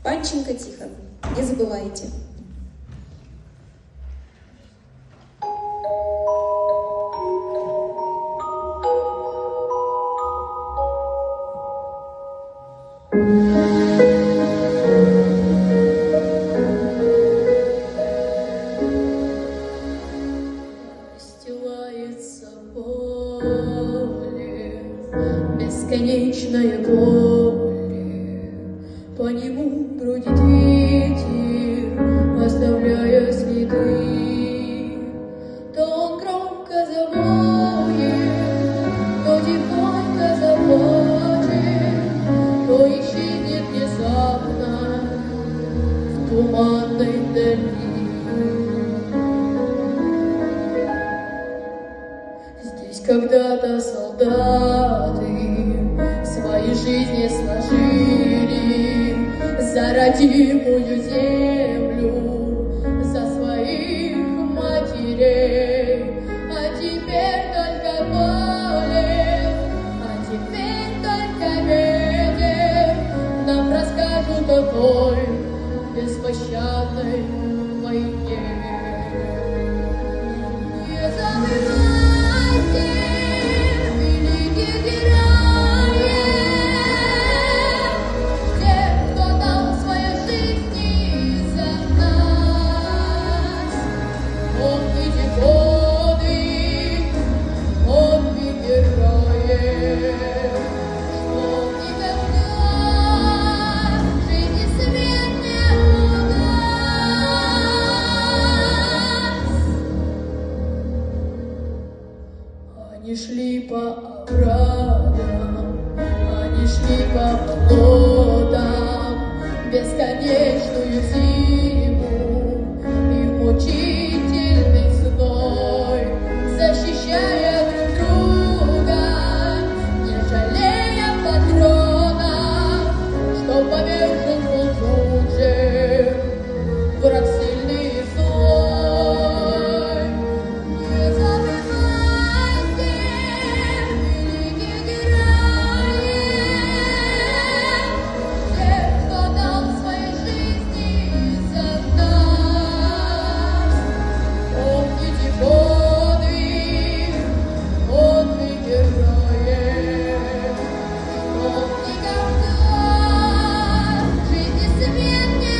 Панченко Тихон. Не забывайте. Расстилается поле, бесконечное поле, по нему бродит ветер, оставляя следы. То он громко завоет, то тихонько заплачет, то исчезнет внезапно в туманной дали. Здесь когда-то солдаты свои жизни сложили за родимую землю, за своих матерей. А теперь только поле, а теперь только ветер нам расскажут о той беспощадной войне. Не забывайте, великих героев, тех, кто дал своей жизни за нас. Помните подвиг героев, что никогда жизни свет не угас. Они шли по оврагам, они шли по болотам, бесконечную зиму и мучительный зной, защищая друг друга, не жалея патронов, что повержен был тут же враг сильный и злой. Не забывайте великих героев, тех, кто дал своей жизни за нас. Помните подвиг героев, что никогда жизни свет не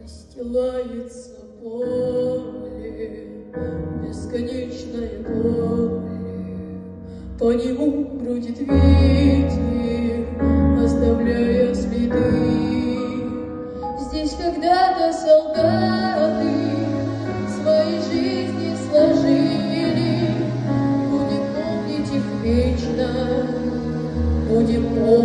расстилается поле, бесконечное поле, по нему бродит ветер, оставляя следы. Здесь когда-то солдаты свои жизни сложили, будем помнить их вечно, будем помнить.